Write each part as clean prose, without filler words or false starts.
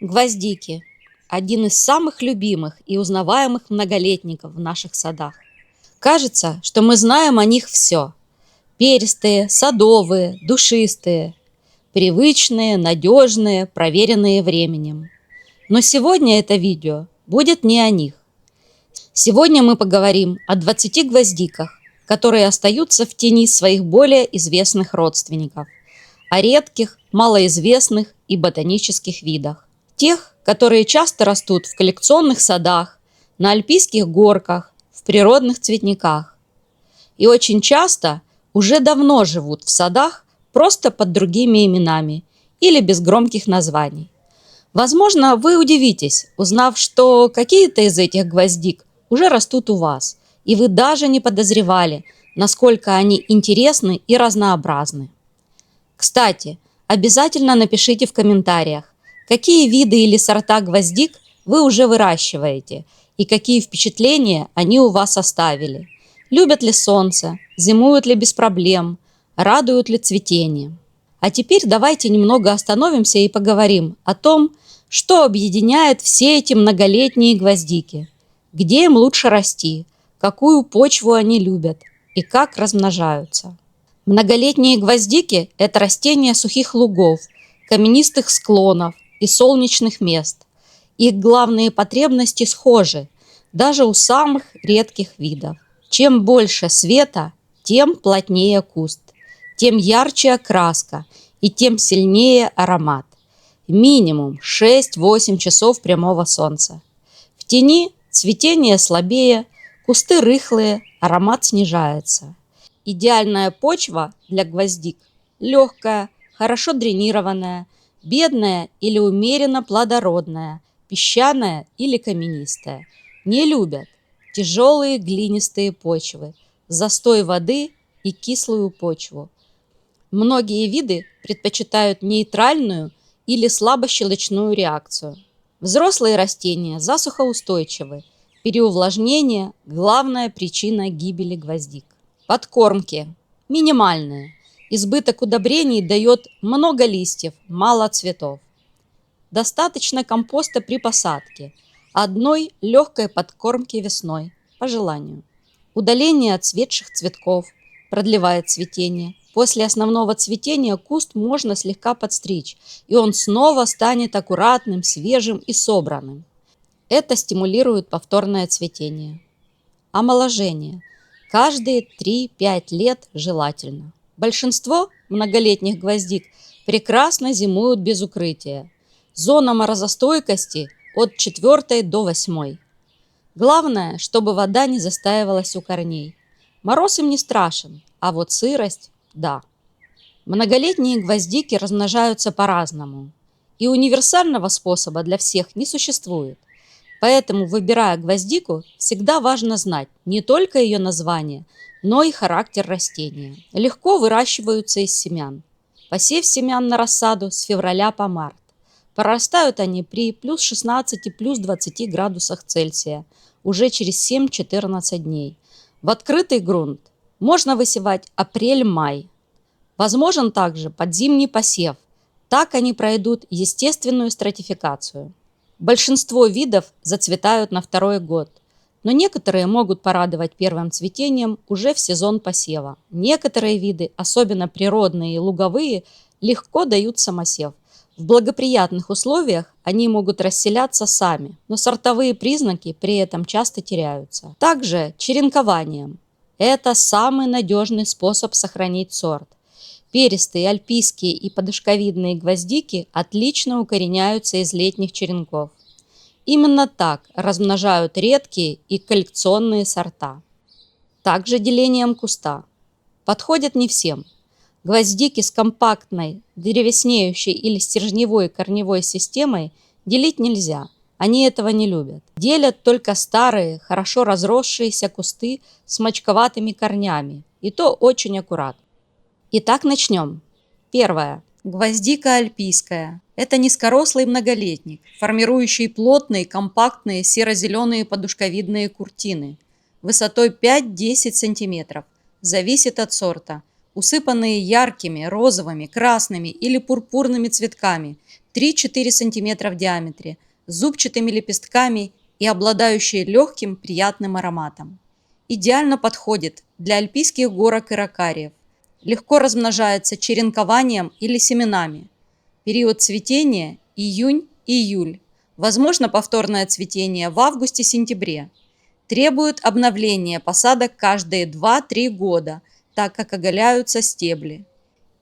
Гвоздики – один из самых любимых и узнаваемых многолетников в наших садах. Кажется, что мы знаем о них все. Перистые, садовые, душистые, привычные, надежные, проверенные временем. Но сегодня это видео будет не о них. Сегодня мы поговорим о 20 гвоздиках, которые остаются в тени своих более известных родственников, о редких, малоизвестных и ботанических видах. Тех, которые часто растут в коллекционных садах, на альпийских горках, в природных цветниках. И очень часто уже давно живут в садах просто под другими именами или без громких названий. Возможно, вы удивитесь, узнав, что какие-то из этих гвоздик уже растут у вас, и вы даже не подозревали, насколько они интересны и разнообразны. Кстати, обязательно напишите в комментариях, какие виды или сорта гвоздик вы уже выращиваете и какие впечатления они у вас оставили. Любят ли солнце, зимуют ли без проблем, радуют ли цветением. А теперь давайте немного остановимся и поговорим о том, что объединяет все эти многолетние гвоздики, где им лучше расти, какую почву они любят и как размножаются. Многолетние гвоздики – это растения сухих лугов, каменистых склонов и солнечных мест. Их главные потребности схожи, даже у самых редких видов. Чем больше света, тем плотнее куст, тем ярче окраска и тем сильнее аромат. Минимум 6-8 часов прямого солнца. В тени цветение слабее, кусты рыхлые, аромат снижается. Идеальная почва для гвоздик – легкая, хорошо дренированная, бедная или умеренно плодородная, песчаная или каменистая. Не любят тяжелые глинистые почвы, застой воды и кислую почву. Многие виды предпочитают нейтральную или слабощелочную реакцию. Взрослые растения засухоустойчивы. Переувлажнение – главная причина гибели гвоздик. Подкормки минимальные. Избыток удобрений дает много листьев, мало цветов. Достаточно компоста при посадке. Одной легкой подкормки весной, по желанию. Удаление отцветших цветков продлевает цветение. После основного цветения куст можно слегка подстричь, и он снова станет аккуратным, свежим и собранным. Это стимулирует повторное цветение. Омоложение. Каждые 3-5 лет желательно. Большинство многолетних гвоздик прекрасно зимуют без укрытия. Зона морозостойкости от 4 до 8. Главное, чтобы вода не застаивалась у корней. Мороз им не страшен, а вот сырость – да. Многолетние гвоздики размножаются по-разному, и универсального способа для всех не существует. Поэтому, выбирая гвоздику, всегда важно знать не только ее название, но и характер растения. Легко выращиваются из семян. Посев семян на рассаду с февраля по март. Прорастают они при плюс 16, плюс 20 градусах Цельсия уже через 7-14 дней. В открытый грунт можно высевать апрель-май. Возможен также подзимний посев. Так они пройдут естественную стратификацию. Большинство видов зацветают на второй год, но некоторые могут порадовать первым цветением уже в сезон посева. Некоторые виды, особенно природные и луговые, легко дают самосев. В благоприятных условиях они могут расселяться сами, но сортовые признаки при этом часто теряются. Также черенкованием. Это самый надежный способ сохранить сорт. Перистые, альпийские и подушковидные гвоздики отлично укореняются из летних черенков. Именно так размножают редкие и коллекционные сорта. Также делением куста. Подходят не всем. Гвоздики с компактной, древеснеющей или стержневой корневой системой делить нельзя. Они этого не любят. Делят только старые, хорошо разросшиеся кусты с мочковатыми корнями. И то очень аккуратно. Итак, начнем. Первое. Гвоздика альпийская. Это низкорослый многолетник, формирующий плотные, компактные серо-зеленые подушковидные куртины высотой 5-10 см. Зависит от сорта. Усыпанные яркими, розовыми, красными или пурпурными цветками, 3-4 см в диаметре, с зубчатыми лепестками и обладающие легким приятным ароматом. Идеально подходит для альпийских горок и ракариев. Легко размножается черенкованием или семенами. Период цветения – июнь-июль. Возможно повторное цветение в августе-сентябре. Требует обновления посадок каждые 2-3 года, так как оголяются стебли.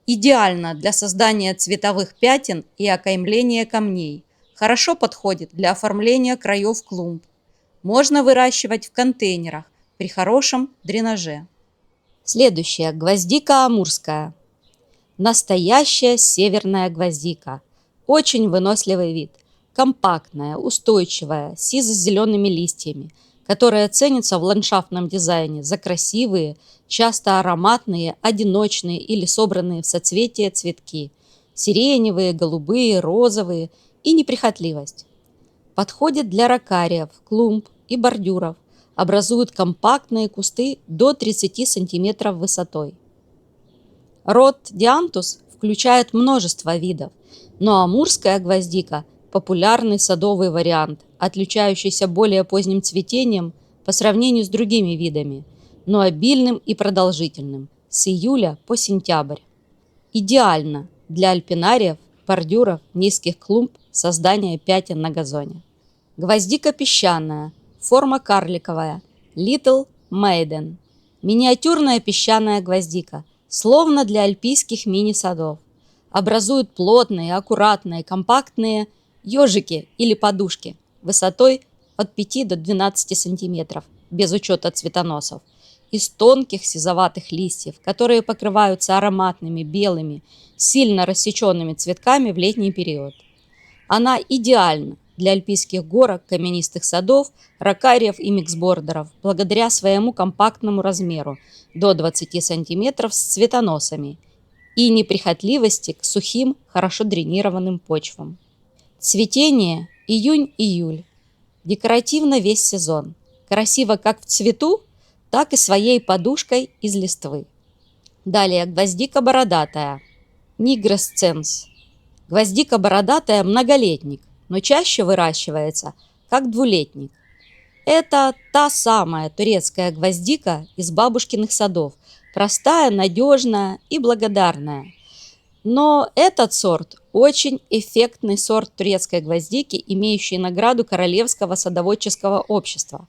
Идеально для создания цветовых пятен и окаймления камней. Хорошо подходит для оформления краев клумб. Можно выращивать в контейнерах при хорошем дренаже. Следующая – гвоздика амурская. Настоящая северная гвоздика. Очень выносливый вид. Компактная, устойчивая, с сизо-зелеными листьями, которая ценится в ландшафтном дизайне за красивые, часто ароматные, одиночные или собранные в соцветия цветки. Сиреневые, голубые, розовые и неприхотливость. Подходит для ракариев, клумб и бордюров. Образуют компактные кусты до 30 см высотой. Род Диантус включает множество видов, но амурская гвоздика – популярный садовый вариант, отличающийся более поздним цветением по сравнению с другими видами, но обильным и продолжительным с июля по сентябрь. Идеально для альпинариев, бордюров, низких клумб, создания пятен на газоне. Гвоздика песчаная, форма карликовая, Little Maiden. Миниатюрная песчаная гвоздика, словно для альпийских мини-садов. Образуют плотные, аккуратные, компактные ежики или подушки высотой от 5 до 12 см, без учета цветоносов, из тонких сизоватых листьев, которые покрываются ароматными белыми, сильно рассеченными цветками в летний период. Она идеальна для альпийских горок, каменистых садов, ракариев и миксбордеров благодаря своему компактному размеру до 20 см с цветоносами и неприхотливости к сухим, хорошо дренированным почвам. Цветение июнь-июль. Декоративно весь сезон. Красиво как в цвету, так и своей подушкой из листвы. Далее гвоздика бородатая. Нигресценс. Гвоздика бородатая – многолетник, но чаще выращивается как двулетник. Это та самая турецкая гвоздика из бабушкиных садов, простая, надежная и благодарная. Но этот сорт – очень эффектный сорт турецкой гвоздики, имеющий награду Королевского садоводческого общества.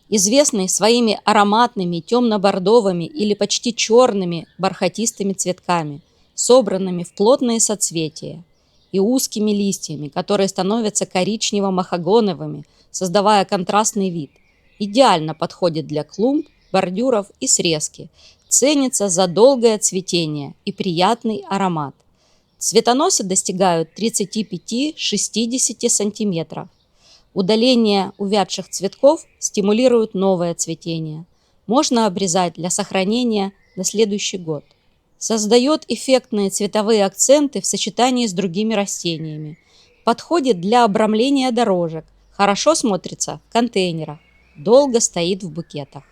Известный своими ароматными темно-бордовыми или почти черными бархатистыми цветками, собранными в плотные соцветия, и узкими листьями, которые становятся коричнево-махагоновыми, создавая контрастный вид. Идеально подходит для клумб, бордюров и срезки. Ценится за долгое цветение и приятный аромат. Цветоносы достигают 35-60 см. Удаление увядших цветков стимулирует новое цветение. Можно обрезать для сохранения на следующий год. Создает эффектные цветовые акценты в сочетании с другими растениями. Подходит для обрамления дорожек. Хорошо смотрится в контейнерах. Долго стоит в букетах.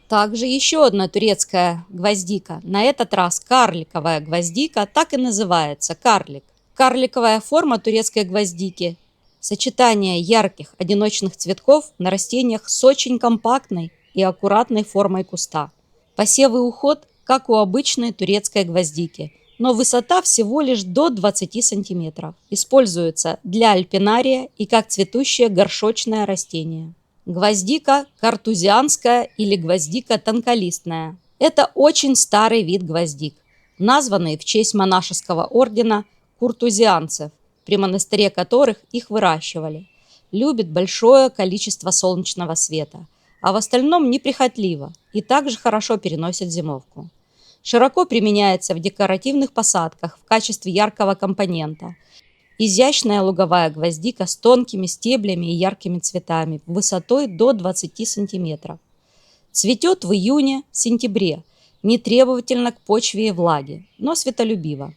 Также еще одна турецкая гвоздика, на этот раз карликовая гвоздика, так и называется – карлик. Карликовая форма турецкой гвоздики – сочетание ярких одиночных цветков на растениях с очень компактной и аккуратной формой куста. Посев и уход, как у обычной турецкой гвоздики, но высота всего лишь до 20 см. Используется для альпинария и как цветущее горшочное растение. Гвоздика картузианская или гвоздика тонколистная. Это очень старый вид гвоздик, названный в честь монашеского ордена куртузианцев, при монастыре которых их выращивали. Любит большое количество солнечного света, а в остальном неприхотливо и также хорошо переносит зимовку. Широко применяется в декоративных посадках в качестве яркого компонента. Изящная луговая гвоздика с тонкими стеблями и яркими цветами, высотой до 20 см. Цветет в июне-сентябре, не требовательно к почве и влаге, но светолюбиво.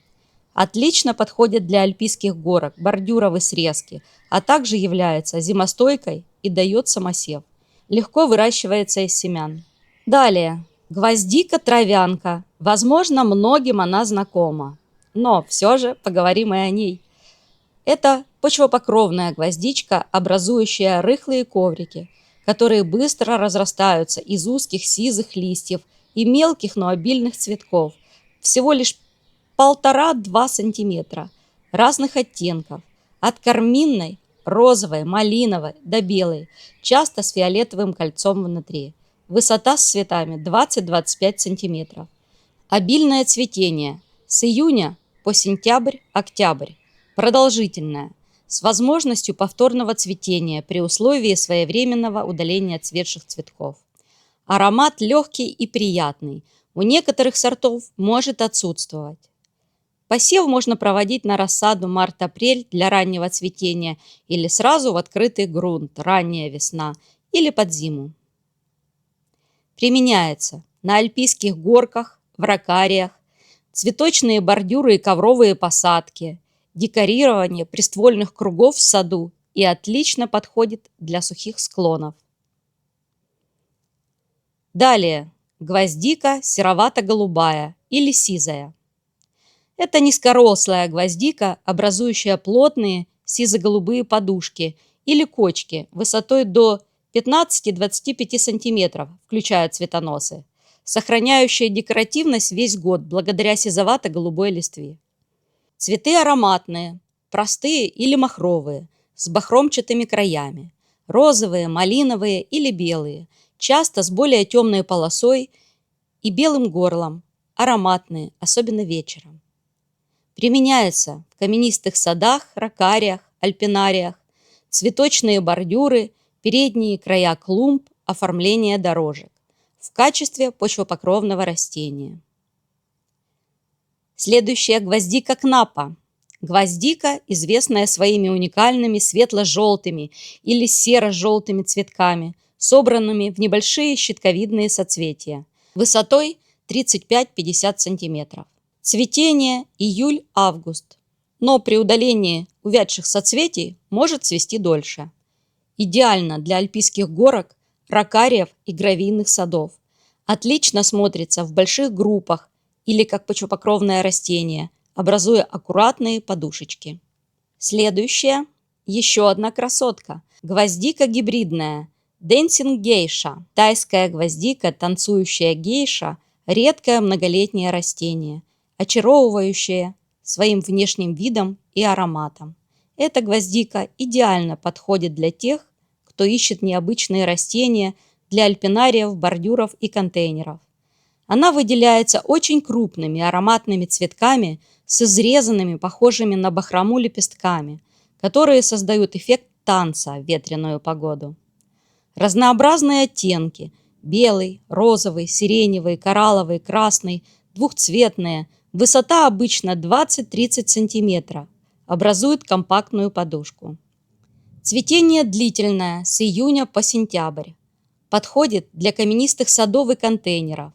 Отлично подходит для альпийских горок, бордюров и срезки, а также является зимостойкой и дает самосев. Легко выращивается из семян. Далее. Гвоздика-травянка. Возможно, многим она знакома, но все же поговорим и о ней. Это почвопокровная гвоздичка, образующая рыхлые коврики, которые быстро разрастаются из узких сизых листьев и мелких, но обильных цветков, всего лишь 1,5–2 сантиметра, разных оттенков, от карминной, розовой, малиновой до белой, часто с фиолетовым кольцом внутри. Высота с цветами 20–25 сантиметров. Обильное цветение с июня по сентябрь-октябрь. Продолжительное, с возможностью повторного цветения при условии своевременного удаления отцветших цветков. Аромат легкий и приятный, у некоторых сортов может отсутствовать. Посев можно проводить на рассаду март-апрель для раннего цветения или сразу в открытый грунт, ранняя весна или под зиму. Применяется на альпийских горках, в рокариях, цветочные бордюры и ковровые посадки, декорирование приствольных кругов в саду и отлично подходит для сухих склонов. Далее гвоздика серовато-голубая или сизая. Это низкорослая гвоздика, образующая плотные сизо-голубые подушки или кочки высотой до 15–25 см, включая цветоносы, сохраняющая декоративность весь год благодаря сизовато-голубой листве. Цветы ароматные, простые или махровые, с бахромчатыми краями, розовые, малиновые или белые, часто с более темной полосой и белым горлом, ароматные, особенно вечером. Применяются в каменистых садах, рокариях, альпинариях, цветочные бордюры, передние края клумб, оформление дорожек в качестве почвопокровного растения. Следующая гвоздика кнапа. Гвоздика, известная своими уникальными светло-желтыми или серо-желтыми цветками, собранными в небольшие щитковидные соцветия, высотой 35–50 см. Цветение июль-август, но при удалении увядших соцветий может цвести дольше. Идеально для альпийских горок, рокариев и гравийных садов. Отлично смотрится в больших группах или как почвопокровное растение, образуя аккуратные подушечки. Следующая, еще одна красотка. Гвоздика гибридная, Dancing гейша. Тайская гвоздика, танцующая гейша, редкое многолетнее растение, очаровывающее своим внешним видом и ароматом. Эта гвоздика идеально подходит для тех, кто ищет необычные растения для альпинариев, бордюров и контейнеров. Она выделяется очень крупными ароматными цветками с изрезанными, похожими на бахрому лепестками, которые создают эффект танца в ветреную погоду. Разнообразные оттенки – белый, розовый, сиреневый, коралловый, красный, двухцветные, высота обычно 20–30 см, образуют компактную подушку. Цветение длительное, с июня по сентябрь. Подходит для каменистых садов и контейнеров,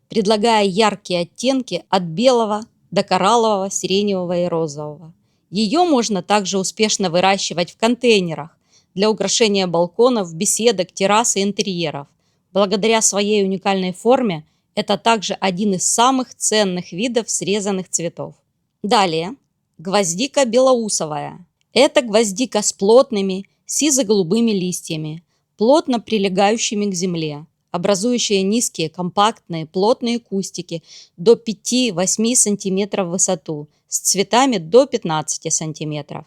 предлагая яркие оттенки от белого до кораллового, сиреневого и розового. Ее можно также успешно выращивать в контейнерах для украшения балконов, беседок, террас и интерьеров. Благодаря своей уникальной форме это также один из самых ценных видов срезанных цветов. Далее гвоздика белоусовая. Это гвоздика с плотными сизо-голубыми листьями, плотно прилегающими к земле, образующие низкие, компактные, плотные кустики до 5–8 см в высоту, с цветами до 15 см,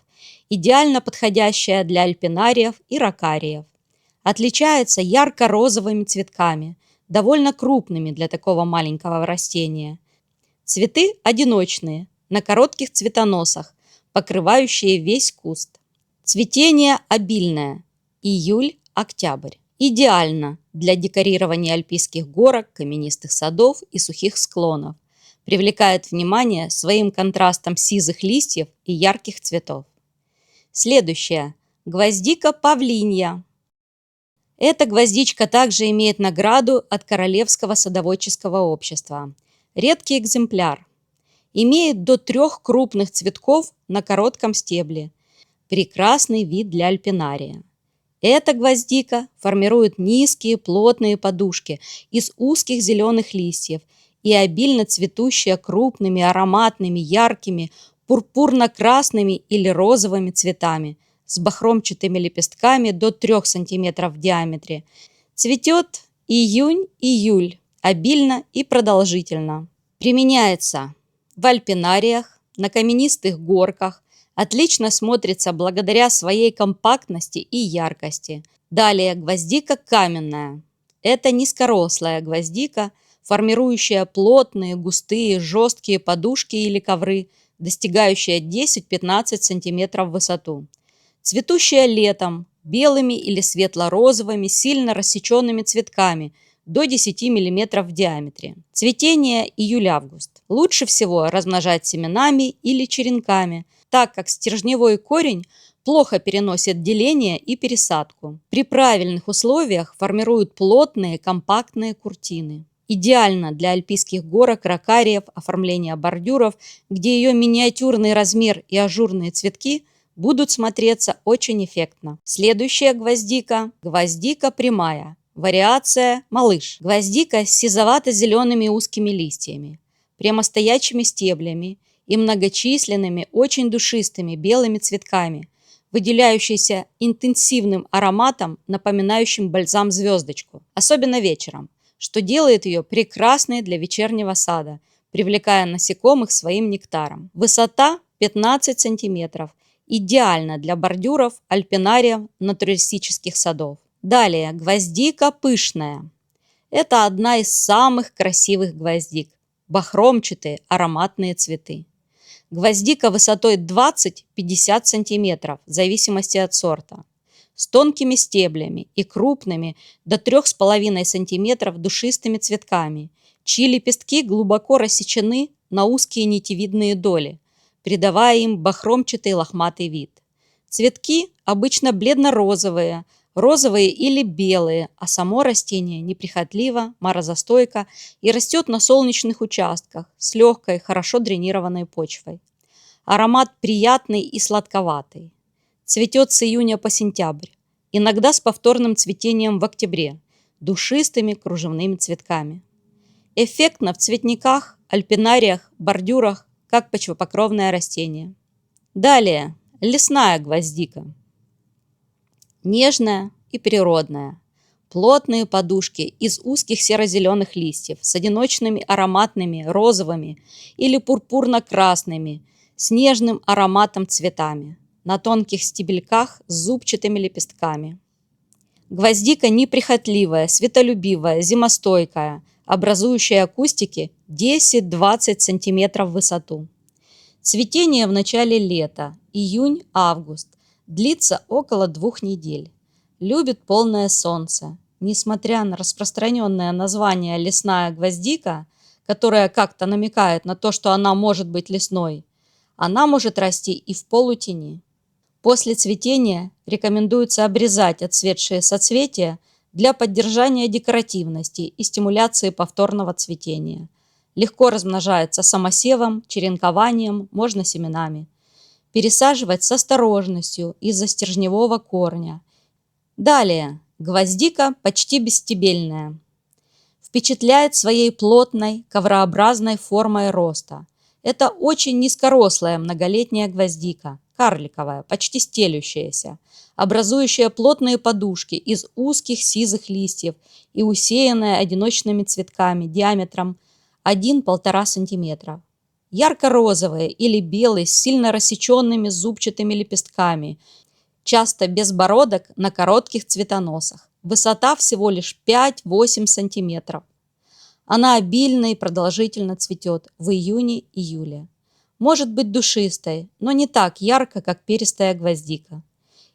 идеально подходящая для альпинариев и рокариев. Отличается ярко-розовыми цветками, довольно крупными для такого маленького растения. Цветы одиночные, на коротких цветоносах, покрывающие весь куст. Цветение обильное, июль-октябрь. Идеально для декорирования альпийских горок, каменистых садов и сухих склонов. Привлекает внимание своим контрастом сизых листьев и ярких цветов. Следующая – гвоздика павлинья. Эта гвоздичка также имеет награду от Королевского садоводческого общества. Редкий экземпляр. Имеет до 3 крупных цветков на коротком стебле. Прекрасный вид для альпинария. Эта гвоздика формирует низкие плотные подушки из узких зеленых листьев и обильно цветущая крупными, ароматными, яркими, пурпурно-красными или розовыми цветами с бахромчатыми лепестками до 3 см в диаметре. Цветет июнь-июль, обильно и продолжительно. Применяется в альпинариях, на каменистых горках, отлично смотрится благодаря своей компактности и яркости. Далее гвоздика каменная. Это низкорослая гвоздика, формирующая плотные, густые, жесткие подушки или ковры, достигающие 10-15 см в высоту. Цветущая летом белыми или светло-розовыми, сильно рассеченными цветками до 10 мм в диаметре. Цветение июль-август. Лучше всего размножать семенами или черенками, так как стержневой корень плохо переносит деление и пересадку. При правильных условиях формируют плотные компактные куртины. Идеально для альпийских горок, рокариев, оформления бордюров, где ее миниатюрный размер и ажурные цветки будут смотреться очень эффектно. Следующая гвоздика – гвоздика прямая. Вариация «малыш». Гвоздика с сизовато-зелеными узкими листьями, прямостоячими стеблями и многочисленными, очень душистыми белыми цветками, выделяющийся интенсивным ароматом, напоминающим бальзам-звездочку, особенно вечером, что делает ее прекрасной для вечернего сада, привлекая насекомых своим нектаром. Высота 15 см, идеально для бордюров, альпинариев, натуристических садов. Далее, гвоздика пышная. Это одна из самых красивых гвоздик. Бахромчатые ароматные цветы. Гвоздика высотой 20-50 см, в зависимости от сорта, с тонкими стеблями и крупными до 3,5 см душистыми цветками, чьи лепестки глубоко рассечены на узкие нитевидные доли, придавая им бахромчатый лохматый вид. Цветки обычно бледно-розовые, розовые или белые, а само растение неприхотливо, морозостойко и растет на солнечных участках с легкой, хорошо дренированной почвой. Аромат приятный и сладковатый. Цветет с июня по сентябрь, иногда с повторным цветением в октябре, душистыми кружевными цветками. Эффектно в цветниках, альпинариях, бордюрах, как почвопокровное растение. Далее, лесная гвоздика. Нежная и природная. Плотные подушки из узких серо-зеленых листьев с одиночными ароматными розовыми или пурпурно-красными с нежным ароматом цветами на тонких стебельках с зубчатыми лепестками. Гвоздика неприхотливая, светолюбивая, зимостойкая, образующая кустики 10-20 см в высоту. Цветение в начале лета, июнь-август, длится около 2 недель. Любит полное солнце. Несмотря на распространенное название лесная гвоздика, которое как-то намекает на то, что она может быть лесной, она может расти и в полутени. После цветения рекомендуется обрезать отцветшие соцветия для поддержания декоративности и стимуляции повторного цветения. Легко размножается самосевом, черенкованием, можно семенами. Пересаживать с осторожностью из-за стержневого корня. Далее, гвоздика почти бесстебельная. Впечатляет своей плотной, коврообразной формой роста. Это очень низкорослая многолетняя гвоздика, карликовая, почти стелющаяся, образующая плотные подушки из узких сизых листьев и усеянная одиночными цветками диаметром 1-1,5 см. Ярко-розовые или белые с сильно рассеченными зубчатыми лепестками, часто без бородок на коротких цветоносах. Высота всего лишь 5-8 см. Она обильно и продолжительно цветет в июне-июле. Может быть душистой, но не так ярко, как перистая гвоздика.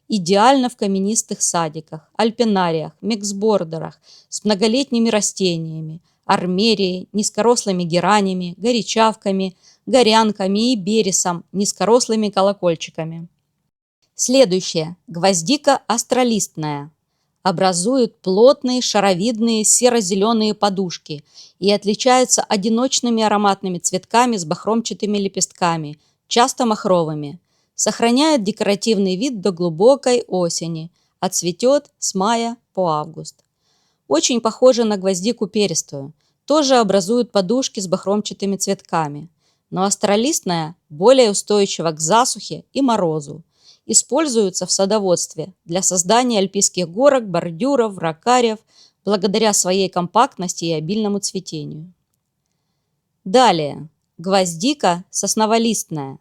Идеально в каменистых садиках, альпинариях, миксбордерах с многолетними растениями, армерией, низкорослыми геранями, горячавками, горянками и бересом, низкорослыми колокольчиками. Следующее. Гвоздика астролистная. Образует плотные шаровидные серо-зеленые подушки и отличается одиночными ароматными цветками с бахромчатыми лепестками, часто махровыми. Сохраняет декоративный вид до глубокой осени, а цветет с мая по август. Очень похожа на гвоздику перистую, тоже образуют подушки с бахромчатыми цветками. но остролистная более устойчива к засухе и морозу. Используется в садоводстве для создания альпийских горок, бордюров, ракариев, благодаря своей компактности и обильному цветению. Далее. Гвоздика сосноволистная.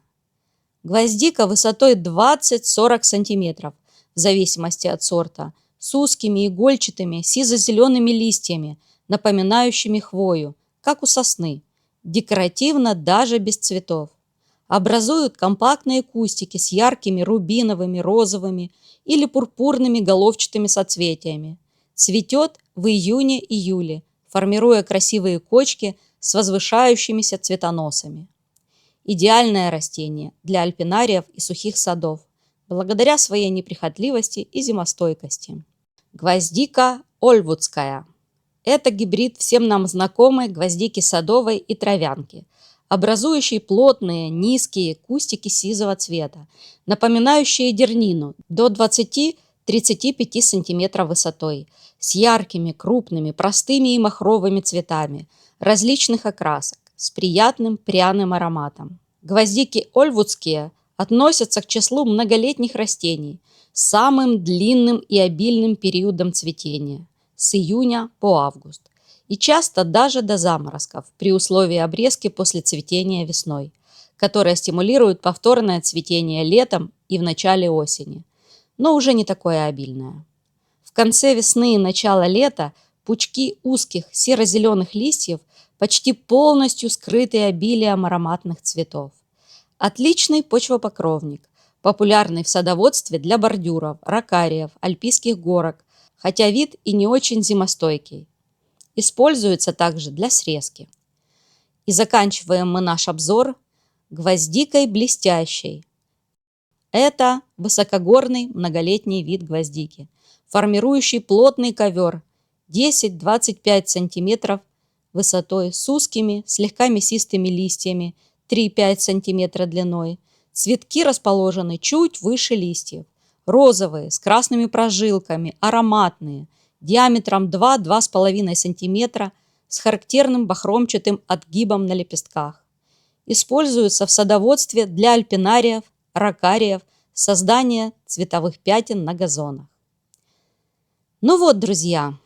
Гвоздика высотой 20-40 см, в зависимости от сорта, с узкими игольчатыми сизо-зелеными листьями, напоминающими хвою, как у сосны, декоративно даже без цветов. Образуют компактные кустики с яркими рубиновыми, розовыми или пурпурными головчатыми соцветиями. Цветет в июне-июле, формируя красивые кочки с возвышающимися цветоносами. Идеальное растение для альпинариев и сухих садов, благодаря своей неприхотливости и зимостойкости. Гвоздика ольвудская. Это гибрид всем нам знакомой гвоздики садовой и травянки, образующей плотные низкие кустики сизого цвета, напоминающие дернину до 20-35 см высотой, с яркими, крупными, простыми и махровыми цветами различных окрасок, с приятным пряным ароматом. Гвоздики ольвудские относятся к числу многолетних растений с самым длинным и обильным периодом цветения – с июня по август, и часто даже до заморозков при условии обрезки после цветения весной, которая стимулирует повторное цветение летом и в начале осени, но уже не такое обильное. В конце весны и начало лета пучки узких серо-зеленых листьев почти полностью скрыты обилием ароматных цветов. Отличный почвопокровник, популярный в садоводстве для бордюров, ракариев, альпийских горок, хотя вид и не очень зимостойкий. Используется также для срезки. И заканчиваем мы наш обзор гвоздикой блестящей. Это высокогорный многолетний вид гвоздики, формирующий плотный ковер 10-25 см высотой с узкими, слегка мясистыми листьями 3-5 см длиной. Цветки расположены чуть выше листьев. Розовые, с красными прожилками, ароматные, диаметром 2-2,5 см, с характерным бахромчатым отгибом на лепестках. Используются в садоводстве для альпинариев, ракариев, создания цветовых пятен на газонах. Ну вот, друзья,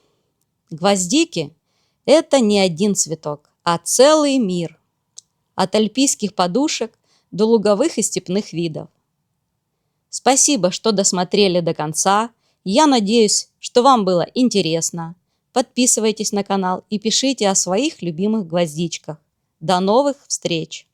гвоздики – это не один цветок, а целый мир. От альпийских подушек до луговых и степных видов. Спасибо, что досмотрели до конца. Я надеюсь, что вам было интересно. Подписывайтесь на канал и пишите о своих любимых гвоздичках. До новых встреч!